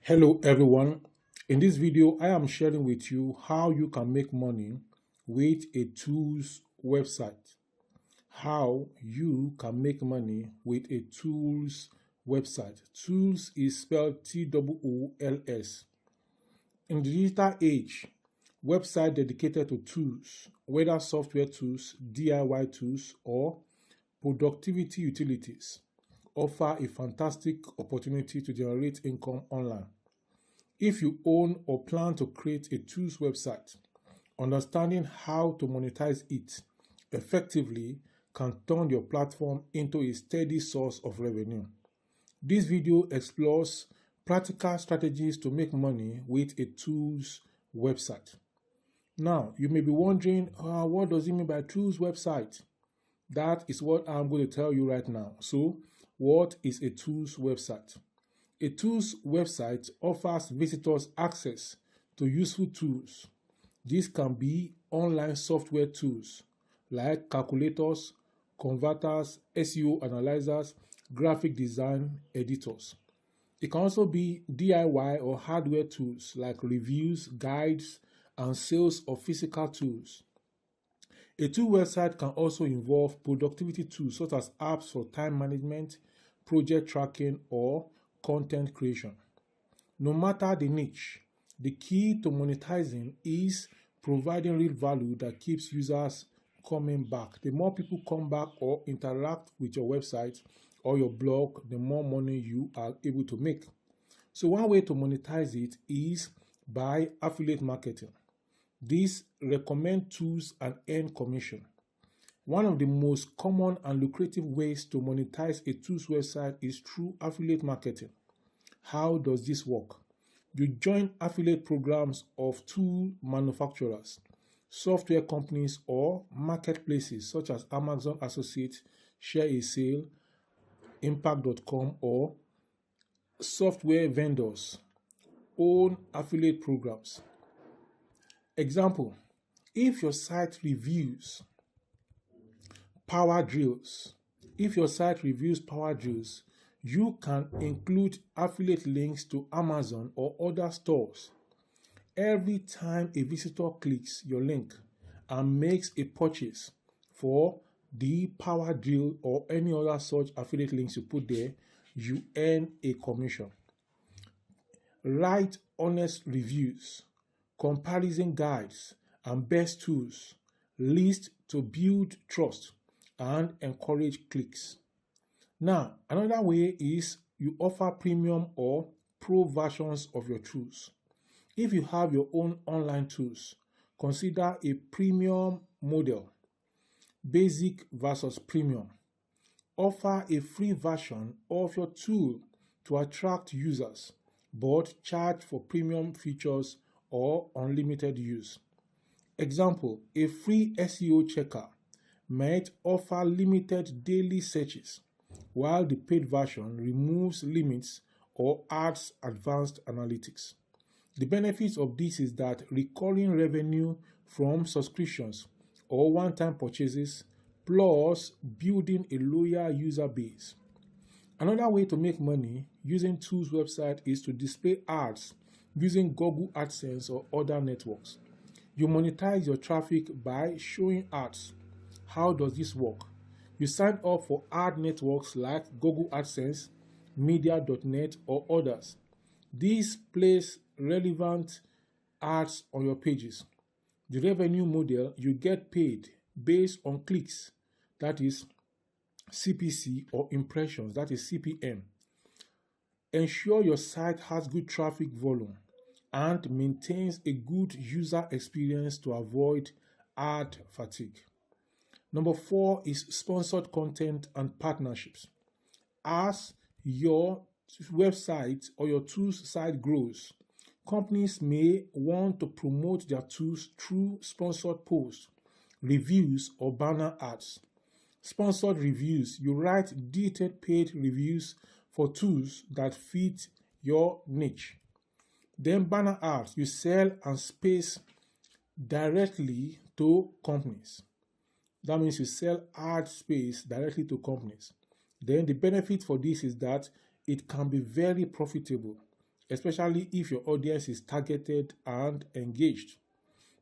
Hello everyone. In this video, I am sharing with you how you can make money with a tools website. How you can make money with a tools website. Tools is spelled Tools. In the digital age, website dedicated to tools, whether software tools, DIY tools, or productivity utilities, offer a fantastic opportunity to generate income online. If you own or plan to create a tools website, understanding how to monetize it effectively can turn your platform into a steady source of revenue. This video explores practical strategies to make money with a tools website. Now, you may be wondering, what does it mean by tools website? That is what I'm going to tell you right now. So, what is a tools website? A tools website offers visitors access to useful tools. These can be online software tools like calculators, converters, SEO analyzers, graphic design editors. It can also be DIY or hardware tools like reviews, guides, and sales of physical tools. A tool website can also involve productivity tools such as apps for time management, project tracking, or content creation. No matter the niche, the key to monetizing is providing real value that keeps users coming back. The more people come back or interact with your website or your blog, the more money you are able to make. So one way to monetize it is by affiliate marketing. These recommend tools and earn commission. One of the most common and lucrative ways to monetize a tools website is through affiliate marketing. How does this work? You join affiliate programs of tool manufacturers, software companies, or marketplaces such as Amazon Associates, Share a Sale, Impact.com, or software vendors own affiliate programs. Example, if your site reviews power drills, you can include affiliate links to Amazon or other stores. Every time a visitor clicks your link and makes a purchase for the power drill or any other such affiliate links you put there, you earn a commission. Write honest reviews, comparison guides, and best tools list to build trust and encourage clicks. Now, another way is you offer premium or pro versions of your tools. If you have your own online tools, consider a premium model, basic versus premium. Offer a free version of your tool to attract users, but charge for premium features or unlimited use. Example, a free SEO checker might offer limited daily searches, while the paid version removes limits or adds advanced analytics. The benefits of this is that recurring revenue from subscriptions or one-time purchases, plus building a loyal user base. Another way to make money using tools website is to display ads using Google AdSense or other networks. You monetize your traffic by showing ads. How does this work? You sign up for ad networks like Google AdSense, Media.net, or others. These place relevant ads on your pages. The revenue model, you get paid based on clicks, that is CPC, or impressions, that is CPM. Ensure your site has good traffic volume and maintains a good user experience to avoid ad fatigue. Number 4 is sponsored content and partnerships. As your website or your tools site grows, companies may want to promote their tools through sponsored posts, reviews, or banner ads. Sponsored reviews, you write detailed paid reviews for tools that fit your niche. Then banner ads, you sell and space directly to companies. That means you sell ad space directly to companies. Then the benefit for this is that it can be very profitable especially if your audience is targeted and engaged.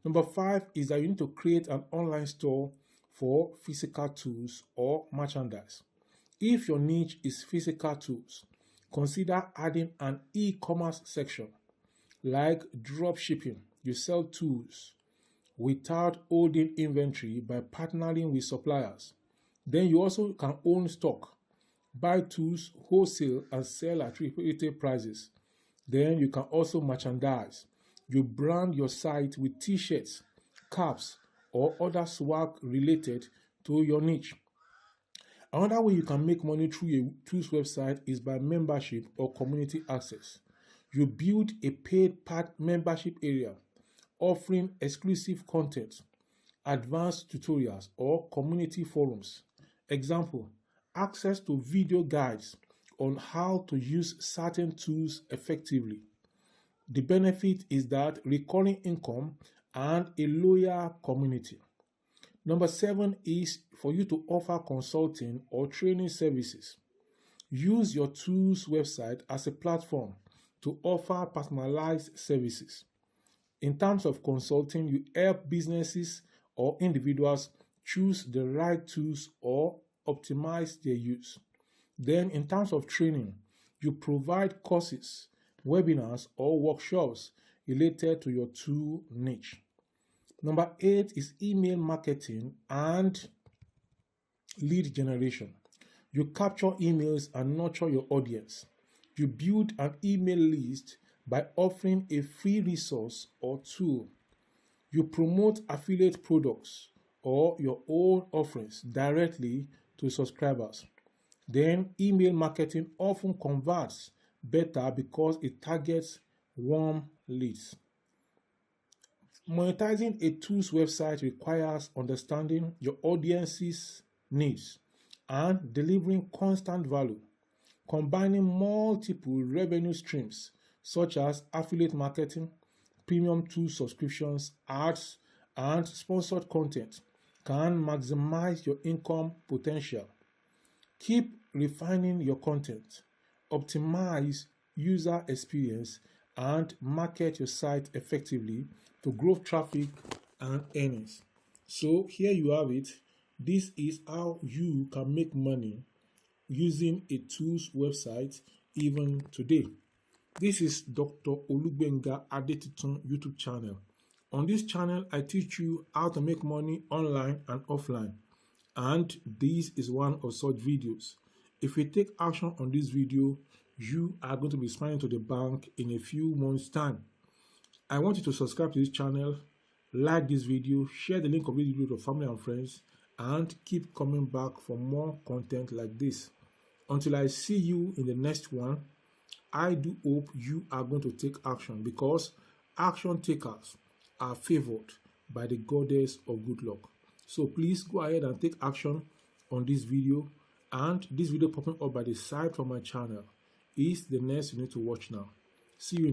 Number 5 is that you need to create an online store for physical tools or merchandise. If your niche is physical tools, consider adding an e-commerce section. Like drop shipping, you sell tools without holding inventory by partnering with suppliers. Then you also can own stock, buy tools wholesale and sell at retail prices. Then you can also merchandise. You brand your site with t-shirts, caps, or other swag related to your niche. Another way you can make money through a tools website is by membership or community access. You build a paid membership area offering exclusive content, advanced tutorials, or community forums. Example, access to video guides on how to use certain tools effectively. The benefit is that recurring income and a loyal community. Number 7 is for you to offer consulting or training services. Use your tools website as a platform to offer personalized services. In terms of consulting, you help businesses or individuals choose the right tools or optimize their use. Then, in terms of training, you provide courses, webinars, or workshops related to your tool niche. Number 8 is email marketing and lead generation. You capture emails and nurture your audience. You build an email list by offering a free resource or tool. You promote affiliate products or your own offerings directly to subscribers. Then email marketing often converts better because it targets warm leads. Monetizing a tools website requires understanding your audience's needs and delivering constant value, combining multiple revenue streams such as affiliate marketing, premium tool subscriptions, ads, and sponsored content can maximize your income potential. Keep refining your content, optimize user experience, and market your site effectively to grow traffic and earnings. So here you have it. This is how you can make money using a tools website even today. This is Dr. Olugbenga Adetitun YouTube channel. On this channel, I teach you how to make money online and offline. And this is one of such videos. If you take action on this video, you are going to be smiling to the bank in a few months' time. I want you to subscribe to this channel, like this video, share the link of this video to family and friends, and keep coming back for more content like this. Until I see you in the next one, I do hope you are going to take action, because action takers are favored by the goddess of good luck. So please go ahead and take action on this video, and this video popping up by the side from my channel is the next you need to watch now. See you in the